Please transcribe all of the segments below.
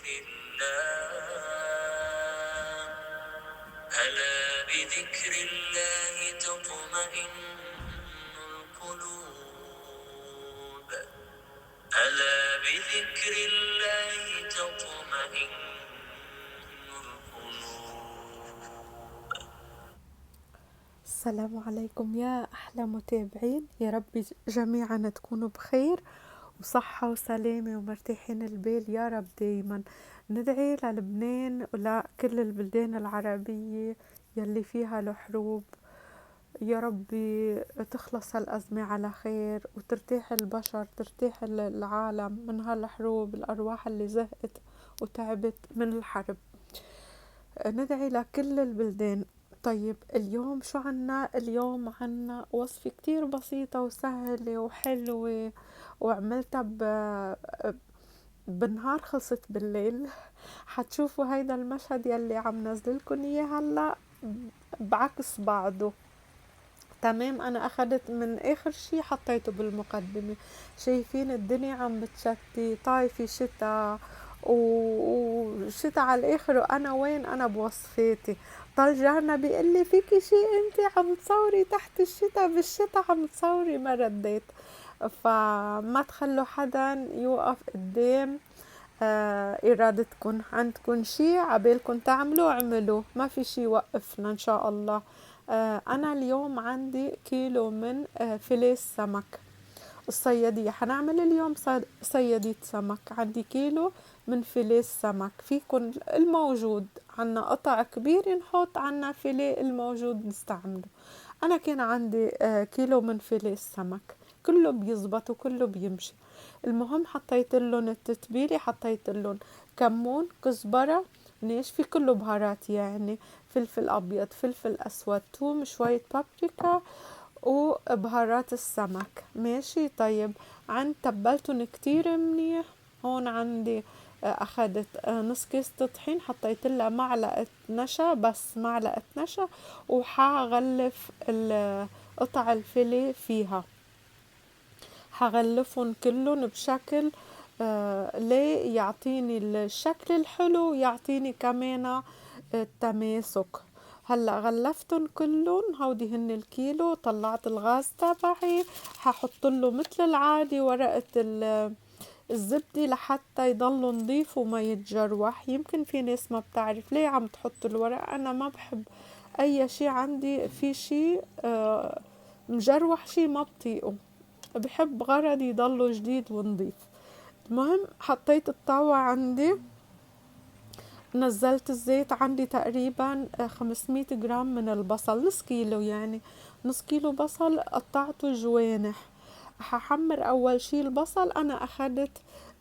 الله ألا بذكر الله تطمئن القلوب ألا بذكر الله تطمئن القلوب. السلام عليكم يا أحلى متابعين، يا رب جميعا تكونوا بخير وصحة وسلامة ومرتاحين البال يا رب. دايما ندعي للبنان ولكل البلدان العربية يلي فيها الحروب، يا ربي تخلص هالأزمة على خير وترتاح البشر، ترتاح العالم من هالحروب، الأرواح اللي زهقت وتعبت من الحرب. ندعي لكل البلدان. طيب اليوم شو عنا؟ اليوم عنا وصفة كتير بسيطة وسهلة وحلوة، وعملتها بالنهار خلصت بالليل. حتشوفوا هيدا المشهد يلي عم نزللكن اياه هلا بعكس بعضه. تمام، انا اخدت من اخر شي حطيته بالمقدمة. شايفين الدنيا عم بتشتي، طايفة شتا وشتا على الاخر، وانا وين؟ انا بوصفاتي. طال جارنا بيقلي فيكي شي انتي عم تصوري تحت الشتا، بالشتا عم تصوري؟ ما رديت. فما تخلوا حدا يوقف قدام إرادتكن. عندكن شي عبالكن تعملوا اعملوا، ما في شي يوقفنا إن شاء الله. أنا اليوم عندي كيلو من فيليه السمك الصيادية. حنعمل اليوم صيادية سمك. عندي كيلو من فيليه السمك، فيكن الموجود عنا قطع كبيرة نحط، عنا فيليه الموجود نستعمله. أنا كان عندي كيلو من فيليه السمك، كله بيزبط وكله بيمشي. المهم حطيت لهم التتبيلة، حطيت لهم كمون، كزبرة ناشفة، كله بهارات يعني، فلفل أبيض، فلفل أسود، توم، شوية بابريكا، وبهارات السمك. ماشي. طيب عن تبلتن كتير منيح. هون عندي أخدت نص كيسة طحين، حطيت لها معلقة نشا، بس معلقة نشا، وحغلف قطع الفيليه فيها. حغلفهم كلهم بشكل ليه يعطيني الشكل الحلو، يعطيني كمان التماسك. هلا غلفتن كلهم، هودي هن الكيلو. طلعت الغاز تبعي، ححط له مثل العادي ورقة الزبدة لحتى يضل نضيف وما يتجروح. يمكن في ناس ما بتعرف ليه عم تحط الورق، انا ما بحب اي شي عندي في شي مجروح، شي ما بطيقه، بحب غرض يضله جديد ونضيف. المهم حطيت الطاوة عندي، نزلت الزيت. عندي تقريبا 500 جرام من البصل، نص كيلو يعني، نص كيلو بصل قطعته جوانح. ححمر اول شي البصل. انا اخدت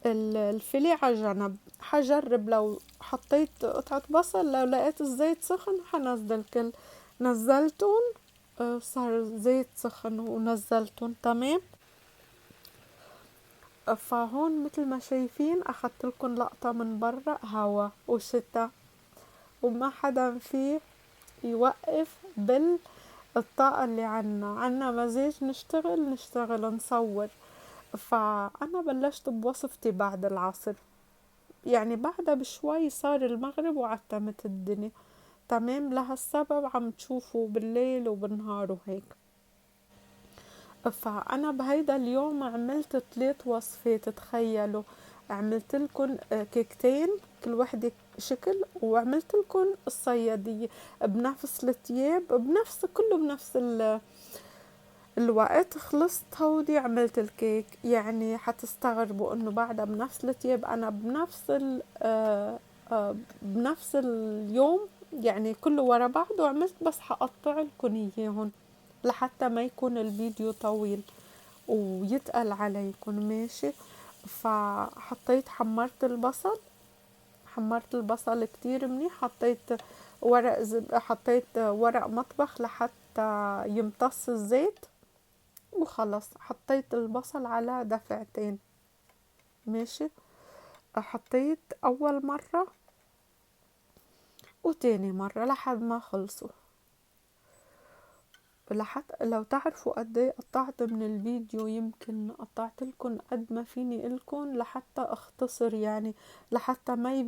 الفيليه على جنب، حجرب لو حطيت قطعة بصل، لو لقيت الزيت سخن حنزل كل. نزلتون صار زيت سخن ونزلتون. تمام. فهون مثل ما شايفين اخدت لكم لقطة من برا هوا وشتا، وما حدا فيه يوقف بالطاقة اللي عنا مزاج نشتغل نصور. فأنا بلشت بوصفتي بعد العصر، يعني بعدها بشوي صار المغرب وعتمت الدنيا. تمام، لهالسبب عم تشوفوا بالليل وبالنهار وهيك. فأنا بهيدا اليوم عملت 3 وصفات. تخيلوا، عملت لكم كيكتين كل وحدة شكل، وعملت لكم الصيادية بنفس التياب، بنفس كله بنفس الوقت. خلصت هودي عملت الكيك. يعني حتستغربوا انه بعدها بنفس التياب، انا بنفس اليوم يعني كله ورا بعضه عملت، بس حقطع لكم اياهم لحتى ما يكون الفيديو طويل ويتقل عليكم. ماشي. فحطيت حمرت البصل كتير منيح. حطيت ورق مطبخ لحتى يمتص الزيت، وخلص حطيت البصل على دفعتين. ماشي. حطيت اول مرة وتاني مرة لحد ما خلصوا. لحتى لو تعرفوا قد ايه قطعت من الفيديو، يمكن قطعت لكم قد ما فيني لكم لحتى اختصر يعني، لحتى ما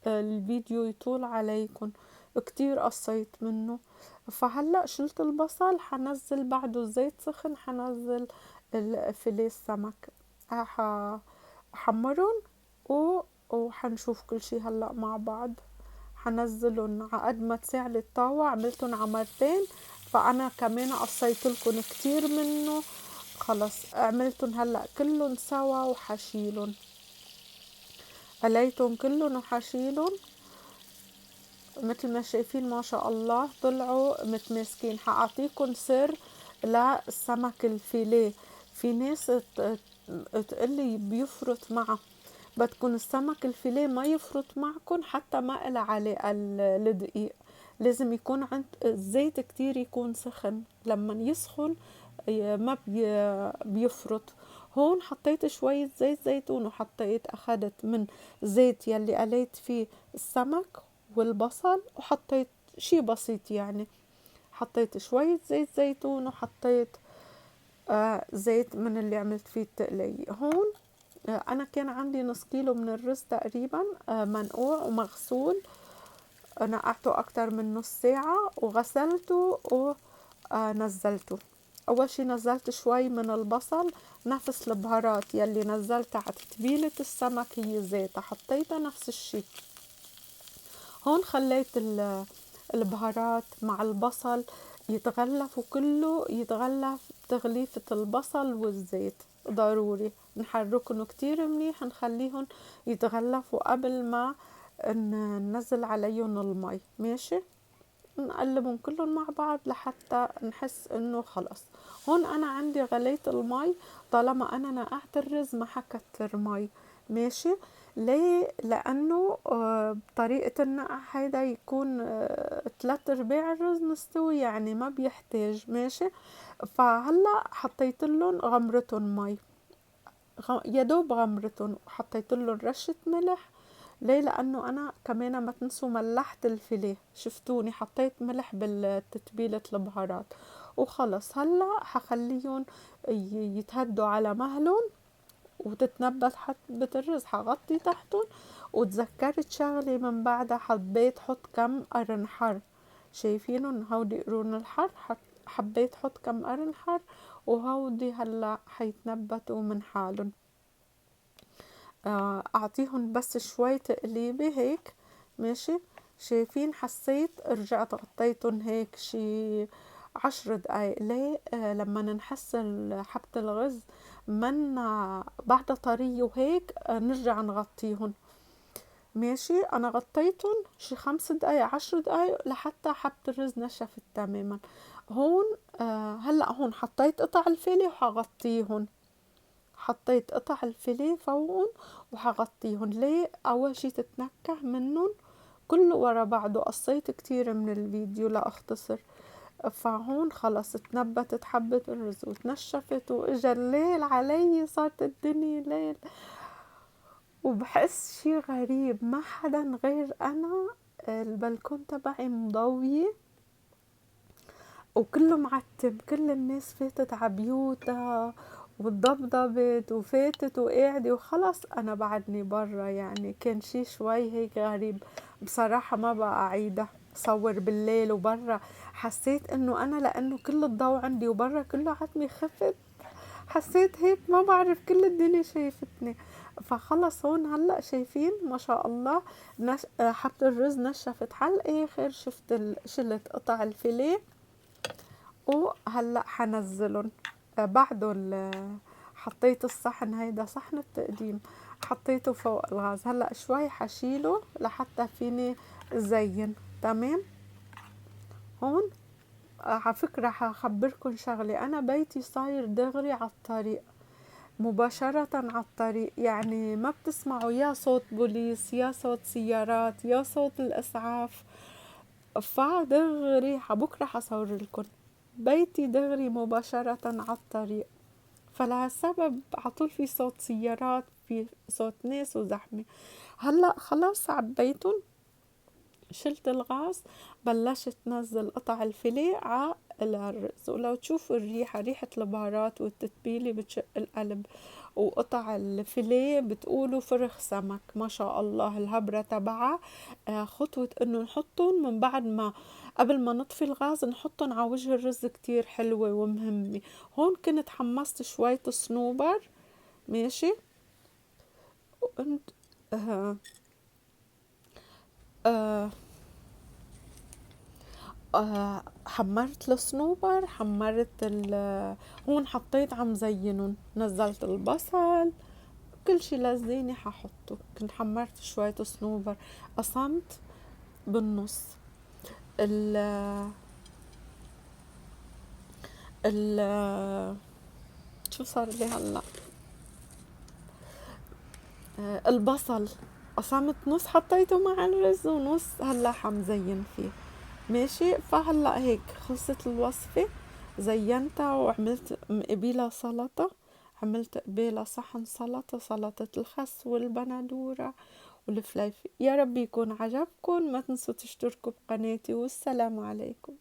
الفيديو يطول عليكم. كتير قصيت منه. فهلأ شلت البصل، حنزل بعده الزيت سخن، حنزل الفيليه السمك، حمرهم وحنشوف كل شي هلأ مع بعض. حنزلهم عقد ما تساعد الطاوة، عملتهم عمرتين، فأنا كمان قصيت لكم كتير منه. خلص عملتهم هلأ كلهم سوا وحشيلهم، قليتهم كلهم وحشيلهم مثل ما شايفين ما شاء الله طلعوا متماسكين. حأعطيكم سر للسمك الفيليه. في ناس تقلي بيفرط معه، بدكن السمك الفيليه ما يفرط معكم حتى ما إلها علاقة الدقيق. لازم يكون عند الزيت كتير يكون سخن، لما يسخن ما بيفرط. هون حطيت شوية زيت زيتون، وحطيت أخدت من زيت يلي قليت فيه السمك والبصل، وحطيت شي بسيط يعني، حطيت شوية زيت زيتون، وحطيت زيت من اللي عملت فيه التقلية. هون أنا كان عندي نص كيلو من الرز تقريبا منقوع ومغسول، نقعته أكتر من نص ساعة وغسلته ونزلته. أول شي نزلت شوي من البصل، نفس البهارات يلي نزلتها على تتبيلة السمك هي زيتها حطيتها نفس الشي. هون خليت البهارات مع البصل يتغلف، وكله يتغلف بتغليفة البصل والزيت. ضروري نحركن كتير منيح، نخليهم يتغلفوا قبل ما ننزل عليهم المي. ماشي، نقلبهم كلهم مع بعض لحتى نحس انه خلص. هون انا عندي غليت المي، طالما انا نقعت الرز ما حكتر مي. ماشي، ليه؟ لانه بطريقة النقع هيدا يكون 3/4 الرز مستوي، يعني ما بيحتاج. ماشي، فهلا حطيت لهم غمرتهم مي، يدوب غمرتهم، وحطيت لهم رشة ملح. ليه؟ لانه انا كمان ما تنسوا ملحت الفيليه، شفتوني حطيت ملح بالتتبيلة البهارات. وخلص هلا حخليهم يتهدوا على مهلهم، وتتنبت حبة الرز، حغطي تحتهم. وتذكرت شغلة من بعدها، حبيت حط كم قرن حر، شايفينهم هودي قرون الحر، حبيت حط كم قرن حر، وهودي هلا حيتنبتوا من حالهم. اعطيهم بس شوي تقليبة هيك. ماشي، شايفين؟ حسيت رجعت غطيتهم هيك شي 10 دقايق. ليه؟ لما نحس حبة الغز من بعد طرية وهيك نرجع نغطيهم. ماشي، انا غطيتهم شي 5 دقايق 10 دقايق لحتى حبة الرز نشفت تماما. هون هلأ هون حطيت قطع الفيليه وحغطيهم، حطيت قطع الفيليه فوقهم وحغطيهم. ليه؟ اول شي تتنكه منهم كله ورا بعضه. قصيت كتير من الفيديو لاختصر. فهون خلص تنبتت حبة الرز وتنشفت، واجا الليل علي، صارت الدنيا ليل. وبحس شي غريب، ما حدا غير انا البلكون تبعي مضوية وكله معتم، كل الناس فاتت عبيوتها واتضبضبت وفاتت وقاعدة، وخلص أنا بعدني برا. يعني كان شي شوي هيك غريب بصراحة، ما بقى أعيدها صور بالليل وبرا. حسيت إنه أنا لأنه كل الضوء عندي وبرا كله عتمي خفت، حسيت هيك ما بعرف كل الدنيا شايفتني. فخلص هون هلأ شايفين ما شاء الله حبة الرز نشفت على الآخر. شلت قطع الفيليه، وهلأ حنزلن بعده. حطيت الصحن، هيدا صحن التقديم، حطيته فوق الغاز. هلأ شوي حشيله لحتى فيني زين. تمام. هون على فكرة حخبركن شغلة، أنا بيتي صاير دغري على الطريق، مباشرة على الطريق، يعني ما بتسمعوا يا صوت بوليس يا صوت سيارات يا صوت الإسعاف. فدغري بكرة حصور لكم بيتي دغري مباشرة على الطريق، فلهالسبب عطول في صوت سيارات، في صوت ناس وزحمة. هلأ خلاص عبيتن، شلت الغاز، بلشت نزل قطع الفيليه على إلها الرز. ولو تشوفوا الريحة، ريحة البهارات والتتبيلة بتشق القلب. وقطع الفيليه بتقولوا فرخ سمك ما شاء الله. الهبرة تبعها خطوة انه نحطهم من بعد ما قبل ما نطفي الغاز نحطهم على وجه الرز كتير حلوة ومهمة. هون كنت حمصت شوية صنوبر ماشي. وانت آه حمرت الصنوبر، حمرت هون حطيت عم زينن، نزلت البصل كل شي لزيني ححطه. كنت حمرت شوية صنوبر، قسمت بالنص ال ال شو صار لي هلا، البصل قسمت نص حطيته مع الرز ونص هلا حمزين فيه ماشي. فهلا هيك خلصت الوصفة، زينتها وعملت مقبيلة سلطة. عملت قبالة صحن سلطة، سلطة الخس والبندورة والفليفل. يا رب يكون عجبكم، ما تنسوا تشتركوا بقناتي، والسلام عليكم.